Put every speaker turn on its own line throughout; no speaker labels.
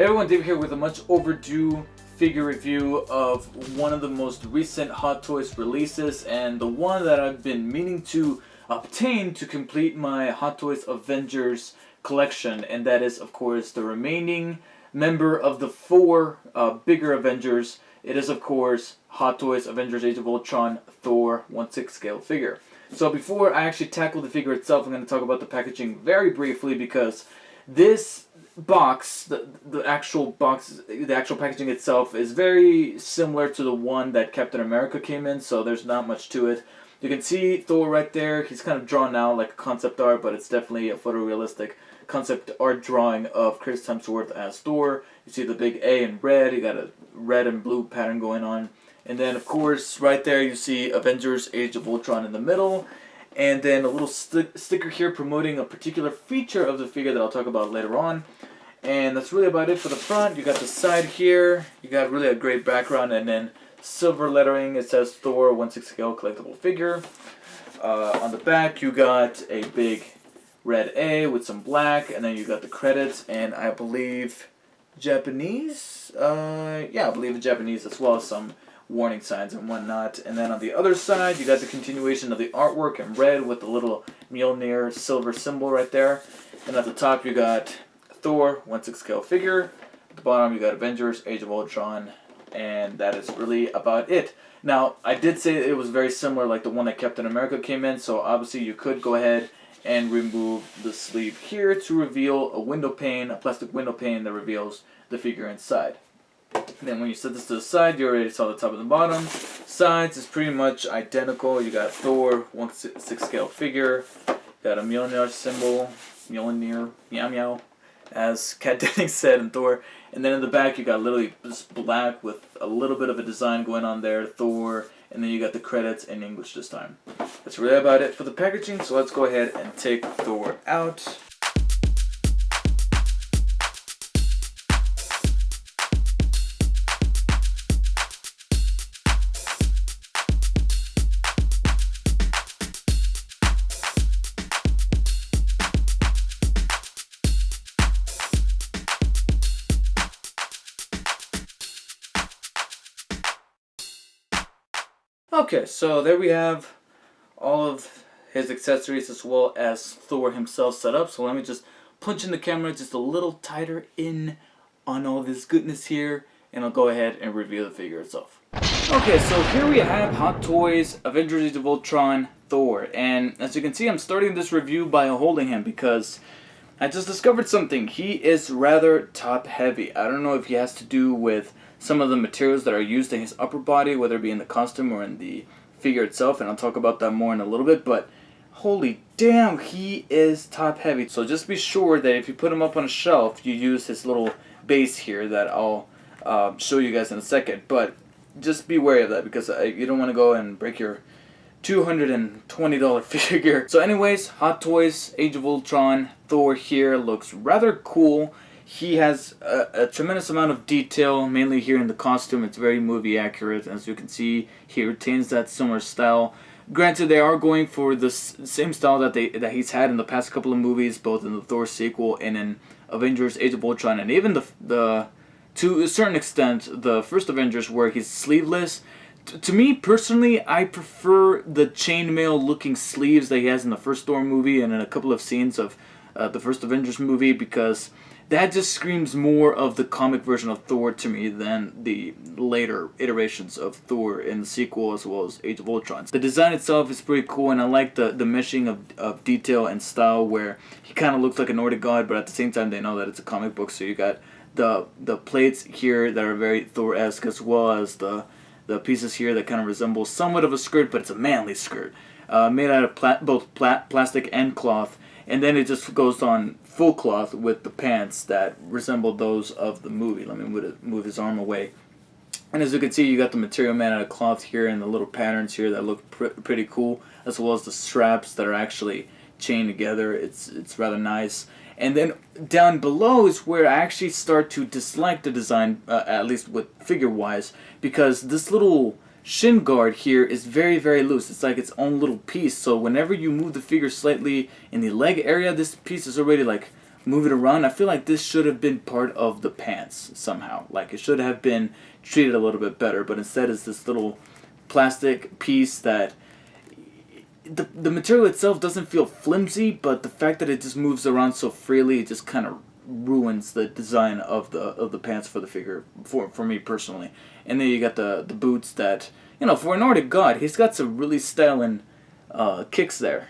Hey everyone, Dave here with a much overdue figure review of one of the most recent Hot Toys releases, and the one that I've been meaning to obtain to complete my Hot Toys Avengers collection, and that is of course the remaining member of the four bigger Avengers. It is of course Hot Toys Avengers Age of Ultron Thor 1/6 scale figure. So before I actually tackle the figure itself, I'm going to talk about the packaging very briefly, because this box, the actual packaging itself is very similar to the one that Captain America came in, so there's not much to it. You can see Thor right there. He's kind of drawn out like a concept art, but it's definitely a photorealistic concept art drawing of Chris Hemsworth as Thor. You see the big A in red. You got a red and blue pattern going on. And then, of course, right there you see Avengers Age of Ultron in the middle. And then a little sticker here promoting a particular feature of the figure that I'll talk about later on. And that's really about it for the front. You got the side here. You got really a great background. And then silver lettering. It says Thor 1/6 scale collectible figure. On the back you got a big red A with some black. And then you got the credits. And I believe Japanese? Yeah, I believe Japanese, as well as some warning signs and whatnot. And then on the other side you got the continuation of the artwork in red with the little Mjolnir silver symbol right there. And at the top you got Thor 1/6 scale figure. At the bottom you got Avengers Age of Ultron, and that is really about it. Now, I did say it was very similar like the one that Captain America came in, so obviously you could go ahead and remove the sleeve here to reveal a window pane, a plastic window pane that reveals the figure inside. And then when you set this to the side, you already saw the top and the bottom. Sides is pretty much identical. You got Thor 1/6 scale figure. Got a Mjolnir symbol. Mjolnir, meow meow, as Kat Dennings said in Thor. And then in the back you got literally just black with a little bit of a design going on there, Thor. And then you got the credits in English this time. That's really about it for the packaging, so let's go ahead and take Thor out. Okay, so there we have all of his accessories as well as Thor himself set up. So let me just punch in the camera just a little tighter in on all this goodness here, and I'll go ahead and review the figure itself. Okay, so here we have Hot Toys Avengers Age of Ultron Thor, and as you can see I'm starting this review by holding him because I just discovered something. He is rather top heavy. I don't know if he has to do with some of the materials that are used in his upper body, whether it be in the costume or in the figure itself, and I'll talk about that more in a little bit, but holy damn, he is top heavy. So just be sure that if you put him up on a shelf, you use his little base here that I'll show you guys in a second, but just be wary of that because you don't want to go and break your $220 figure. So anyways, Hot Toys Age of Ultron Thor here looks rather cool. He has a tremendous amount of detail, mainly here in the costume. It's very movie accurate. As you can see, he retains that similar style. Granted, they are going for the same style that he's had in the past couple of movies, both in the Thor sequel and in Avengers Age of Ultron, and even the to a certain extent, the first Avengers where he's sleeveless. To me, personally, I prefer the chainmail looking sleeves that he has in the first Thor movie and in a couple of scenes of the first Avengers movie, because that just screams more of the comic version of Thor to me than the later iterations of Thor in the sequel as well as Age of Ultron. The design itself is pretty cool, and I like the meshing of detail and style where he kind of looks like a Nordic god, but at the same time they know that it's a comic book, so you got the plates here that are very Thor-esque, as well as the pieces here that kind of resemble somewhat of a skirt, but it's a manly skirt. Made out of both plastic and cloth, and then it just goes on full cloth with the pants that resemble those of the movie. Let me move his arm away. And as you can see, you got the material made out of cloth here and the little patterns here that look pretty cool, as well as the straps that are actually chained together. It's rather nice. And then down below is where I actually start to dislike the design, at least with figure-wise, because this little shin guard here is very, very loose. It's like its own little piece, so whenever you move the figure slightly in the leg area, this piece is already like move it around. I feel like this should have been part of the pants somehow. Like, it should have been treated a little bit better, but instead it's this little plastic piece that the material itself doesn't feel flimsy, but the fact that it just moves around so freely, it just kind of ruins the design of the pants for the figure, for me personally. And then you got the boots that, you know, for a Nordic god, he's got some really styling kicks there.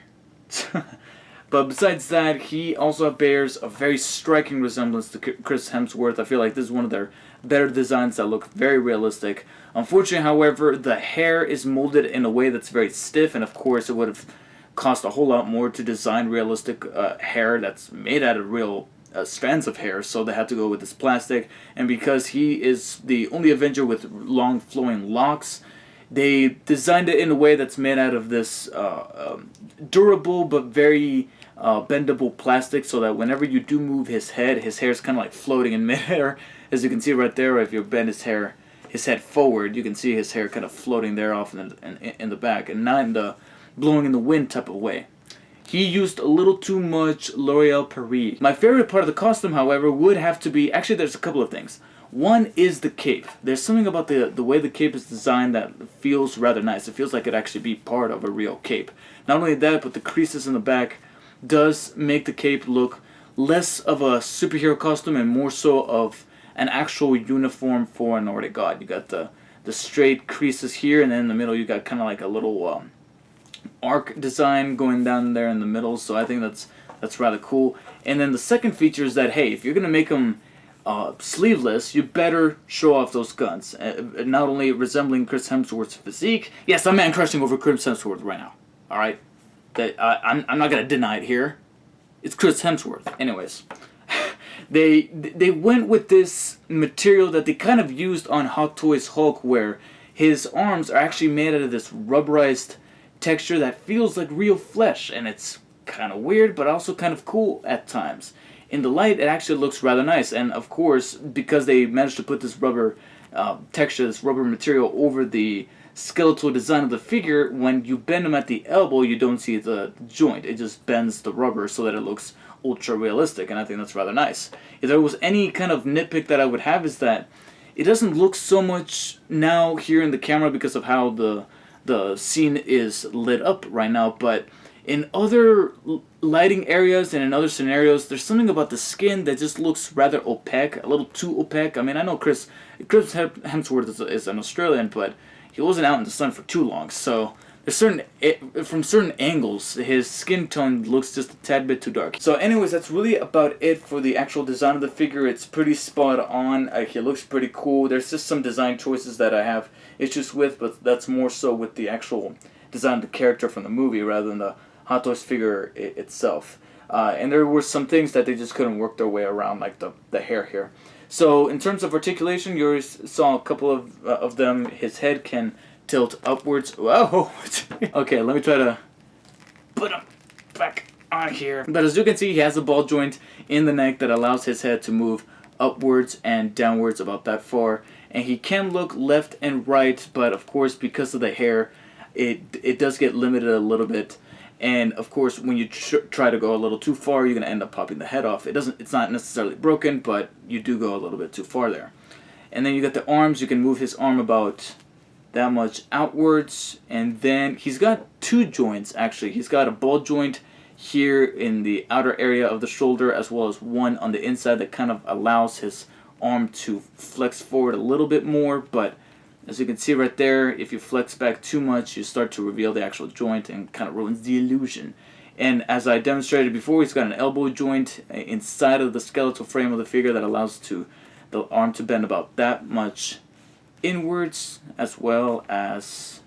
But besides that, he also bears a very striking resemblance to Chris Hemsworth. I feel like this is one of their better designs that look very realistic. Unfortunately, however, the hair is molded in a way that's very stiff, and of course it would have cost a whole lot more to design realistic hair that's made out of real strands of hair, so they had to go with this plastic. And because he is the only Avenger with long flowing locks, they designed it in a way that's made out of this durable but very bendable plastic, so that whenever you do move his hair is kind of like floating in midair. As you can see right there, if you bend his head forward, you can see his hair kind of floating there off in the back, and not in the blowing in the wind type of way. He used a little too much L'Oreal Paris. My favorite part of the costume, however, would have to be, actually there's a couple of things. One is the cape. There's something about the way the cape is designed that feels rather nice. It feels like it actually be part of a real cape. Not only that, but the creases in the back does make the cape look less of a superhero costume and more so of an actual uniform for a Nordic god. You got the straight creases here, and then in the middle you got kind of like a little arc design going down there in the middle. So I think that's rather cool. And then the second feature is that, hey, if you're gonna make them sleeveless, you better show off those guns. Not only resembling Chris Hemsworth's physique. Yes, I'm man crushing over Chris Hemsworth right now. All right, I'm not gonna deny it here. It's Chris Hemsworth. Anyways, they went with this material that they kind of used on Hot Toys Hulk, where his arms are actually made out of this rubberized texture that feels like real flesh, and it's kind of weird, but also kind of cool at times. In the light, it actually looks rather nice, and of course, because they managed to put this rubber texture, this rubber material over the skeletal design of the figure, when you bend them at the elbow, you don't see the joint. It just bends the rubber so that it looks ultra realistic, and I think that's rather nice. If there was any kind of nitpick that I would have, is that it doesn't look so much now here in the camera because of how the scene is lit up right now, but in other lighting areas and in other scenarios, there's something about the skin that just looks rather opaque, a little too opaque. I mean, I know Chris Hemsworth is an Australian, but he wasn't out in the sun for too long, so there's from certain angles, his skin tone looks just a tad bit too dark. So anyways, that's really about it for the actual design of the figure. It's pretty spot on. He looks pretty cool. There's just some design choices that I have issues with, but that's more so with the actual design of the character from the movie rather than the Hot Toys figure itself. And there were some things that they just couldn't work their way around, like the hair here. So in terms of articulation, you saw a couple of them. His head can tilt upwards. Whoa! Okay, let me try to put him back on here. But as you can see, he has a ball joint in the neck that allows his head to move upwards and downwards about that far. And he can look left and right, but of course, because of the hair, it does get limited a little bit. And of course, when you try to go a little too far, you're going to end up popping the head off. It's not necessarily broken, but you do go a little bit too far there. And then you got the arms. You can move his arm about that much outwards. And then he's got two joints, actually. He's got a ball joint here in the outer area of the shoulder, as well as one on the inside that kind of allows his arm to flex forward a little bit more. But as you can see right there, if you flex back too much, you start to reveal the actual joint and kind of ruins the illusion. And as I demonstrated before, he's got an elbow joint inside of the skeletal frame of the figure that allows the arm to bend about that much inwards, as well as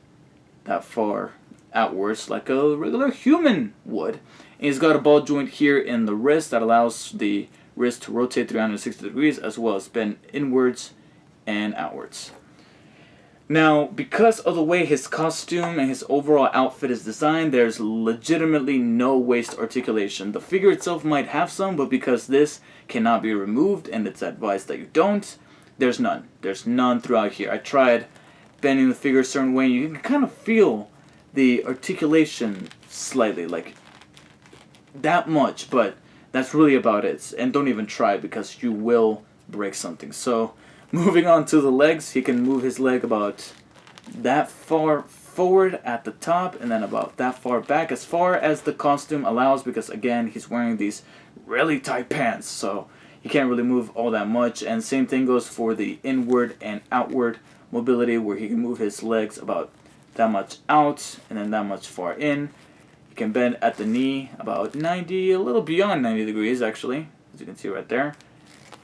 that far outwards like a regular human would. And he's got a ball joint here in the wrist that allows the wrist to rotate 360 degrees, as well as bend inwards and outwards. Now, because of the way his costume and his overall outfit is designed, there's legitimately no waist articulation. The figure itself might have some, but because this cannot be removed, and it's advised that you don't, there's none. There's none throughout here. I tried bending the figure a certain way, and you can kind of feel the articulation slightly, like that much, but that's really about it. And don't even try, because you will break something. So moving on to the legs, he can move his leg about that far forward at the top, and then about that far back, as far as the costume allows, because again, he's wearing these really tight pants, so he can't really move all that much. And same thing goes for the inward and outward mobility, where he can move his legs about that much out and then that much far in. He can bend at the knee about 90, a little beyond 90 degrees actually, as you can see right there.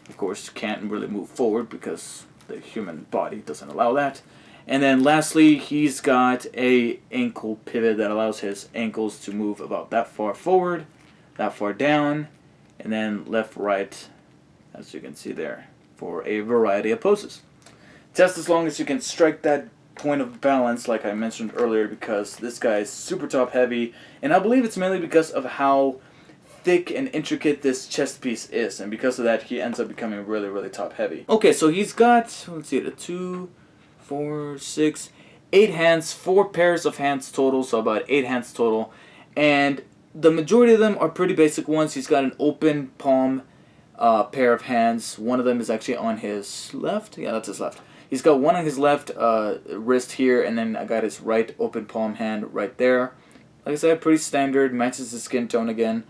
Of course, can't really move forward because the human body doesn't allow that. And then lastly, he's got a ankle pivot that allows his ankles to move about that far forward, that far down, and then left, right, as you can see there, for a variety of poses. Test as long as you can strike that point of balance like I mentioned earlier, because this guy is super top heavy, and I believe it's mainly because of how thick and intricate this chest piece is, and because of that he ends up becoming really, really top heavy. Okay, so he's got, let's see, the 2, 4, 6, 8 hands, 4 pairs of hands total, so about 8 hands total, and the majority of them are pretty basic ones. He's got an open palm pair of hands. One of them is actually on his left. Yeah, that's his left. He's got one on his left wrist here, and then I got his right open palm hand right there. Like I said, pretty standard, matches his skin tone again.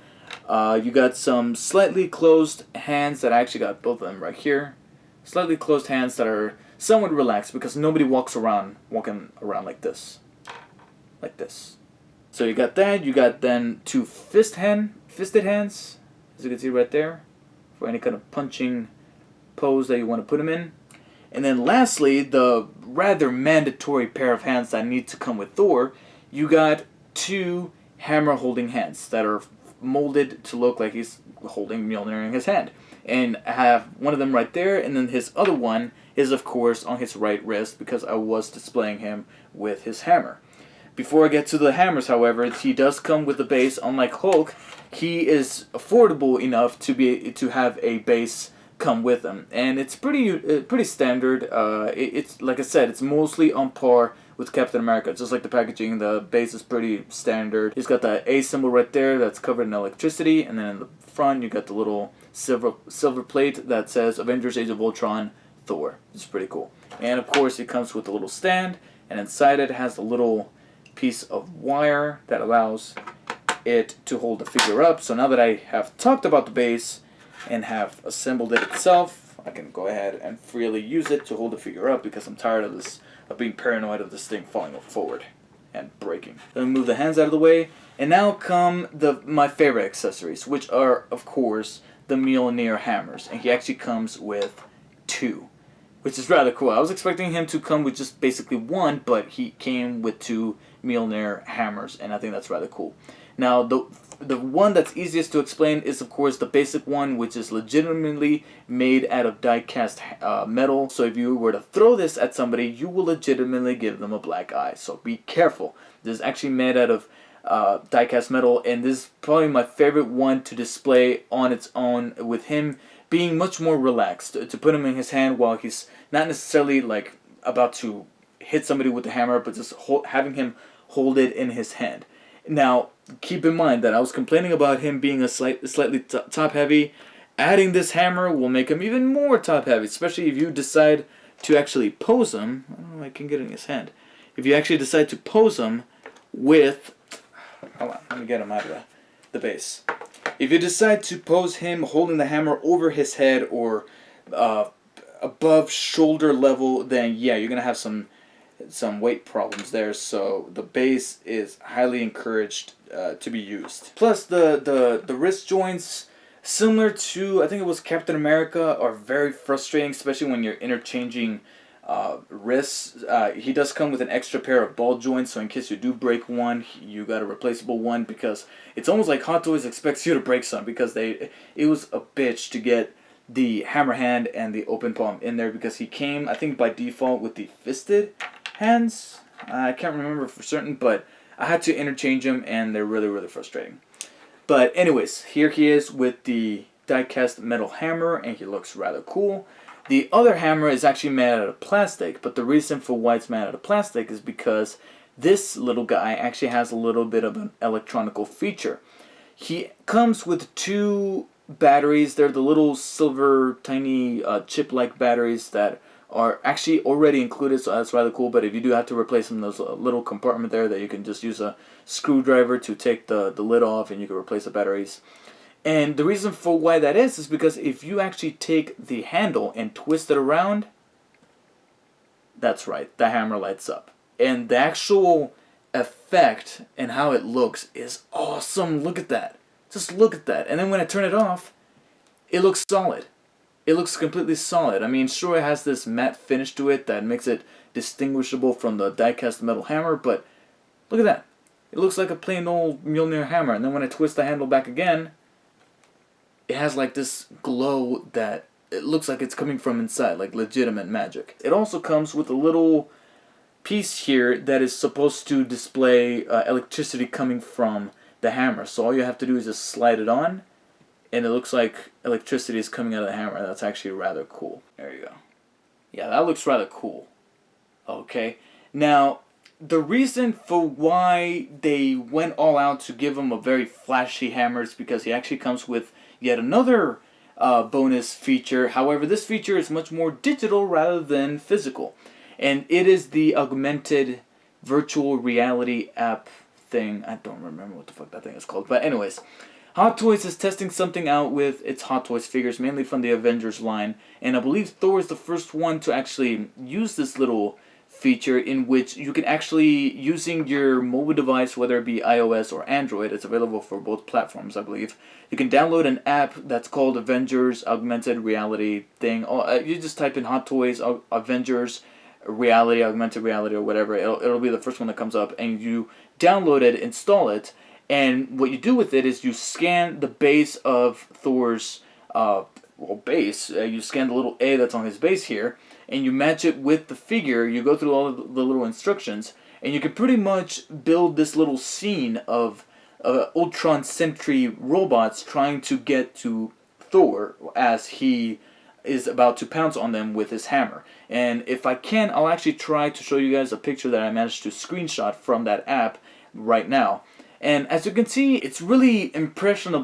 You got some slightly closed hands that I actually got both of them right here. Slightly closed hands that are somewhat relaxed, because nobody walking around like this. Like this. So you got that. You got then 2 fisted hands, as you can see right there, for any kind of punching pose that you want to put him in. And then lastly, the rather mandatory pair of hands that need to come with Thor, you got 2 hammer holding hands that are molded to look like he's holding Mjolnir in his hand. And I have one of them right there, and then his other one is of course on his right wrist, because I was displaying him with his hammer. Before I get to the hammers, however, he does come with a base. Unlike Hulk, he is affordable enough to have a base come with him, and it's pretty standard. It's like I said, it's mostly on par with Captain America. Just like the packaging, the base is pretty standard. He's got that A symbol right there that's covered in electricity, and then in the front you got the little silver plate that says Avengers: Age of Ultron Thor. It's pretty cool. And of course it comes with a little stand, and inside it has a little piece of wire that allows it to hold the figure up. So now that I have talked about the base and have assembled it itself, I can go ahead and freely use it to hold the figure up, because I'm tired of being paranoid of this thing falling forward and breaking. Let me move the hands out of the way, and now come my favorite accessories, which are of course the Mjolnir hammers, and he actually comes with 2, which is rather cool. I was expecting him to come with just basically 1, but he came with 2 Mjolnir hammers, and I think that's rather cool. Now, the one that's easiest to explain is, of course, the basic one, which is legitimately made out of die-cast metal. So if you were to throw this at somebody, you will legitimately give them a black eye. So be careful. This is actually made out of die-cast metal, and this is probably my favorite one to display on its own, with him being much more relaxed. To put him in his hand while he's not necessarily like about to hit somebody with the hammer, but just having him hold it in his hand. Now, keep in mind that I was complaining about him being slightly top heavy. Adding this hammer will make him even more top heavy, especially if you decide to actually pose him. I don't know if I can get it in his hand. If you actually decide to pose him with, hold on, let me get him out of the base. If you decide to pose him holding the hammer over his head or above shoulder level, then yeah, you're gonna have some weight problems there. So the base is highly encouraged to be used. Plus the wrist joints, similar to I think it was Captain America, are very frustrating, especially when you're interchanging wrists. He does come with an extra pair of ball joints, so in case you do break one, you got a replaceable one, because it's almost like Hot Toys expects you to break some, because it was a bitch to get the hammer hand and the open palm in there, because he came, I think, by default with the fisted hands. I can't remember for certain, but I had to interchange them, and they're really, really frustrating. But anyways, here he is with the die-cast metal hammer, and he looks rather cool. The other hammer is actually made out of plastic, but the reason for why it's made out of plastic is because this little guy actually has a little bit of an electronical feature. He comes with 2 batteries. They're the little silver, tiny chip-like batteries that are actually already included, so that's rather cool. But if you do have to replace them, there's a little compartment there that you can just use a screwdriver to take the lid off, and you can replace the batteries. And the reason for why that is because if you actually take the handle and twist it around, that's right, the hammer lights up. And the actual effect and how it looks is awesome. Look at that. Just look at that. And then when I turn it off, it looks solid. It looks completely solid. I mean, sure, it has this matte finish to it that makes it distinguishable from the die-cast metal hammer, but look at that. It looks like a plain old Mjolnir hammer. And then when I twist the handle back again, it has like this glow that it looks like it's coming from inside, like legitimate magic. It also comes with a little piece here that is supposed to display electricity coming from the hammer. So all you have to do is just slide it on, and it looks like electricity is coming out of the hammer. That's actually rather cool. There you go. Yeah, that looks rather cool. Okay. Now, the reason for why they went all out to give him a very flashy hammer is because he actually comes with yet another bonus feature. However, this feature is much more digital rather than physical. And it is the Augmented virtual reality app thing. I don't remember what the fuck that thing is called. But anyways, Hot Toys is testing something out with its Hot Toys figures, mainly from the Avengers line. And I believe Thor is the first one to actually use this little feature in which you can actually, using your mobile device, whether it be iOS or Android, it's available for both platforms, I believe. You can download an app that's called Avengers Augmented Reality thing. You just type in Hot Toys Avengers Reality, Augmented Reality, or whatever. It'll be the first one that comes up, and you download it, install it, and what you do with it is you scan the base of Thor's base. You scan the little A that's on his base here, and you match it with the figure. You go through all of the little instructions, and you can pretty much build this little scene of Ultron Sentry robots trying to get to Thor as he is about to pounce on them with his hammer. And if I can, I'll actually try to show you guys a picture that I managed to screenshot from that app right now. And as you can see, it's really impressive,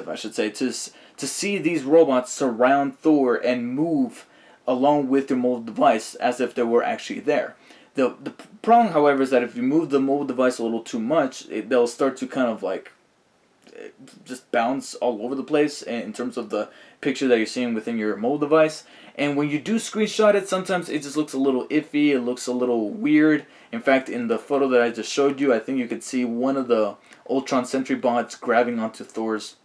I should say, to see these robots surround Thor and move along with their mobile device as if they were actually there. The problem, however, is that if you move the mobile device a little too much, they'll start to kind of like just bounce all over the place in terms of the picture that you're seeing within your mobile device. And when you do screenshot it, sometimes it just looks a little iffy, it looks a little weird. In fact, in the photo that I just showed you, I think you could see one of the Ultron Sentry bots grabbing onto Thor's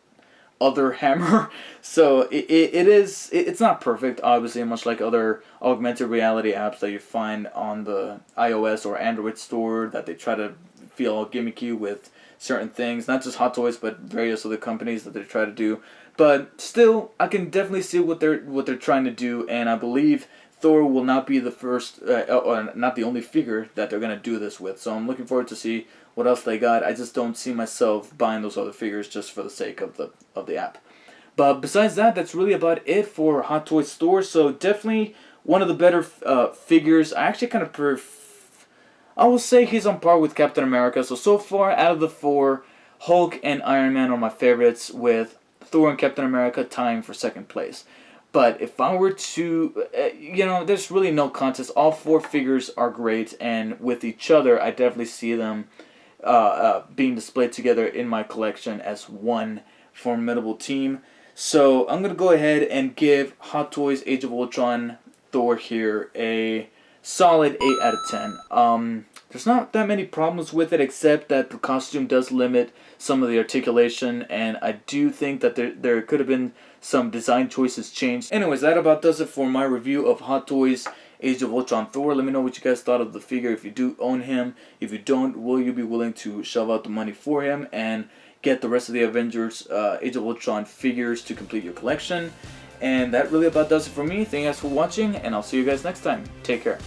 other hammer. So it's not perfect, obviously, much like other augmented reality apps that you find on the iOS or Android store that they try to feel all gimmicky with certain things, not just Hot Toys but various other companies that they try to do. But still, I can definitely see what they're trying to do, and I believe Thor will not be the first, or not the only figure that they're gonna do this with. So I'm looking forward to see what else they got. I just don't see myself buying those other figures just for the sake of the app. But besides that, that's really about it for Hot Toys Store. So definitely one of the better figures. I actually kind of I will say he's on par with Captain America. So far out of the 4, Hulk and Iron Man are my favorites, with Thor and Captain America tying for second place. But if I were to, there's really no contest. All 4 figures are great, and with each other, I definitely see them being displayed together in my collection as one formidable team. So I'm going to go ahead and give Hot Toys Age of Ultron Thor here a solid 8 out of 10. There's not that many problems with it, except that the costume does limit some of the articulation, and I do think that there could have been some design choices changed. Anyways, that about does it for my review of Hot Toys Age of Ultron Thor. Let me know what you guys thought of the figure. If you do own him, if you don't, will you be willing to shell out the money for him and get the rest of the Avengers Age of Ultron figures to complete your collection? And that really about does it for me. Thank you guys for watching, and I'll see you guys next time. Take care.